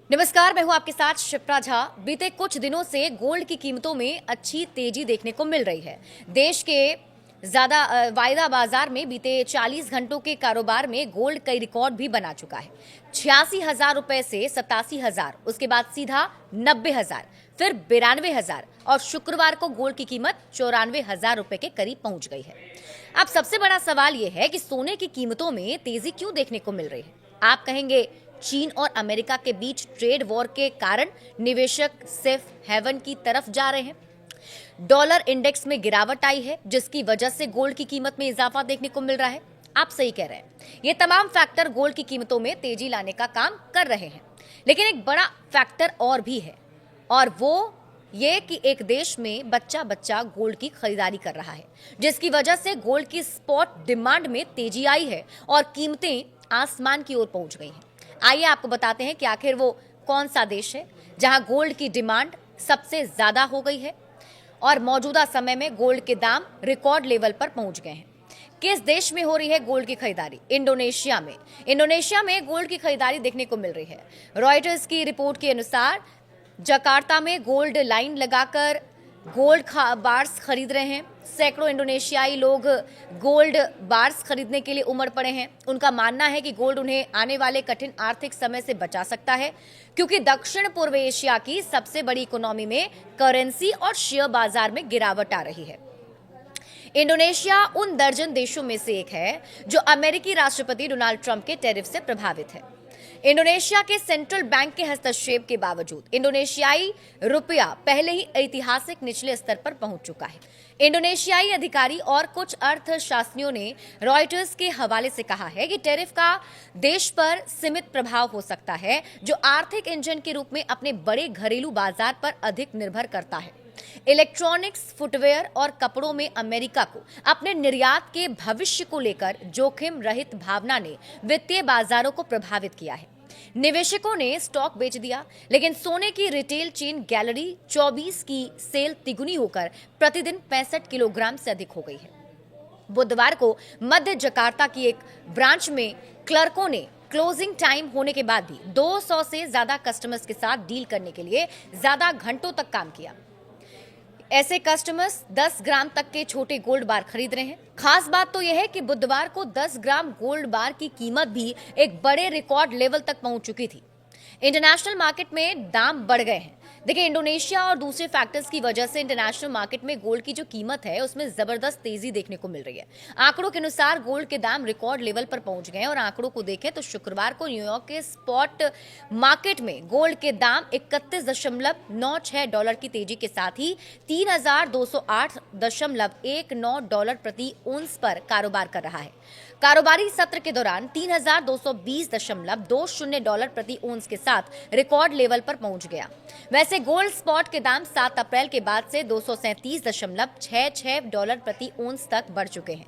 नमस्कार, मैं हूं आपके साथ शिप्रा झा। बीते कुछ दिनों से गोल्ड की कीमतों में अच्छी तेजी देखने को मिल रही है। देश के वायदा बाजार में बीते 40 घंटों के कारोबार में गोल्ड कई रिकॉर्ड भी बना चुका है। 86,000 रुपए से 87,000, उसके बाद सीधा 90,000, फिर 92,000 और शुक्रवार को गोल्ड की कीमत 94,000 रुपए के करीब पहुंच गई है। अब सबसे बड़ा सवाल यह है कि सोने की कीमतों में तेजी क्यों देखने को मिल रही है। आप कहेंगे चीन और अमेरिका के बीच ट्रेड वॉर के कारण निवेशक सेफ हेवन की तरफ जा रहे हैं। डॉलर इंडेक्स में गिरावट आई है, जिसकी वजह से गोल्ड की कीमत में इजाफा देखने को मिल रहा है। आप सही कह रहे हैं, ये तमाम फैक्टर गोल्ड की कीमतों में तेजी लाने का काम कर रहे हैं। लेकिन एक बड़ा फैक्टर और भी है, और वो ये कि एक देश में बच्चा बच्चा गोल्ड की खरीदारी कर रहा है, जिसकी वजह से गोल्ड की स्पॉट डिमांड में तेजी आई है और कीमतें आसमान की ओर पहुंच गई हैं। आइए आपको बताते हैं कि आखिर वो कौन सा देश है जहां गोल्ड की डिमांड सबसे ज्यादा हो गई है और मौजूदा समय में गोल्ड के दाम रिकॉर्ड लेवल पर पहुंच गए हैं। किस देश में हो रही है गोल्ड की खरीदारी? इंडोनेशिया में। इंडोनेशिया में गोल्ड की खरीदारी देखने को मिल रही है। रॉयटर्स की रिपोर्ट के अनुसार जकार्ता में गोल्ड लाइन लगाकर गोल्ड बार्स खरीद रहे हैं। सैकड़ों इंडोनेशियाई लोग गोल्ड बार्स खरीदने के लिए उमड़ पड़े हैं। उनका मानना है कि गोल्ड उन्हें आने वाले कठिन आर्थिक समय से बचा सकता है, क्योंकि दक्षिण पूर्व एशिया की सबसे बड़ी इकोनॉमी में करेंसी और शेयर बाजार में गिरावट आ रही है। इंडोनेशिया उन दर्जन देशों में से एक है जो अमेरिकी राष्ट्रपति डोनाल्ड ट्रंप के टैरिफ से प्रभावित है। इंडोनेशिया के सेंट्रल बैंक के हस्तक्षेप के बावजूद इंडोनेशियाई रुपया पहले ही ऐतिहासिक निचले स्तर पर पहुंच चुका है। इंडोनेशियाई अधिकारी और कुछ अर्थशास्त्रियों ने रॉयटर्स के हवाले से कहा है कि टैरिफ का देश पर सीमित प्रभाव हो सकता है, जो आर्थिक इंजन के रूप में अपने बड़े घरेलू बाजार पर अधिक निर्भर करता है। इलेक्ट्रॉनिक्स, फुटवेयर और कपड़ों में अमेरिका को अपने निर्यात के भविष्य को लेकर जोखिम रहित भावना ने वित्तीय बाजारों को प्रभावित किया है। निवेशकों ने स्टॉक बेच दिया, लेकिन सोने की रिटेल चेन गैलरी 24 की सेल तिगुनी होकर प्रतिदिन 65 किलोग्राम से अधिक हो गई है। बुधवार को मध्य जकार्ता की एक ब्रांच में क्लर्कों ने क्लोजिंग टाइम होने के बाद भी 200 से ज्यादा कस्टमर्स के साथ डील करने के लिए ज्यादा घंटों तक काम किया। ऐसे कस्टमर्स 10 ग्राम तक के छोटे गोल्ड बार खरीद रहे हैं। खास बात तो यह है कि बुधवार को 10 ग्राम गोल्ड बार की कीमत भी एक बड़े रिकॉर्ड लेवल तक पहुंच चुकी थी। इंटरनेशनल मार्केट में दाम बढ़ गए हैं। देखिए, इंडोनेशिया और दूसरे फैक्टर्स की वजह से इंटरनेशनल मार्केट में गोल्ड की जो कीमत है उसमें जबरदस्त तेजी देखने को मिल रही है। आंकड़ों के अनुसार गोल्ड के दाम रिकॉर्ड लेवल पर पहुंच गए हैं और आंकड़ों को देखें तो शुक्रवार को न्यूयॉर्क के स्पॉट मार्केट में गोल्ड के दाम 31.96 डॉलर की तेजी के साथ ही 3,208.19 डॉलर प्रति ओंस पर कारोबार कर रहा है। कारोबारी सत्र के दौरान 3,220.20 डॉलर प्रति ओंस के साथ रिकॉर्ड लेवल पर पहुंच गया। वैसे गोल्ड स्पॉट के दाम 7 अप्रैल के बाद से 237.66 डॉलर प्रति ओंस तक बढ़ चुके हैं।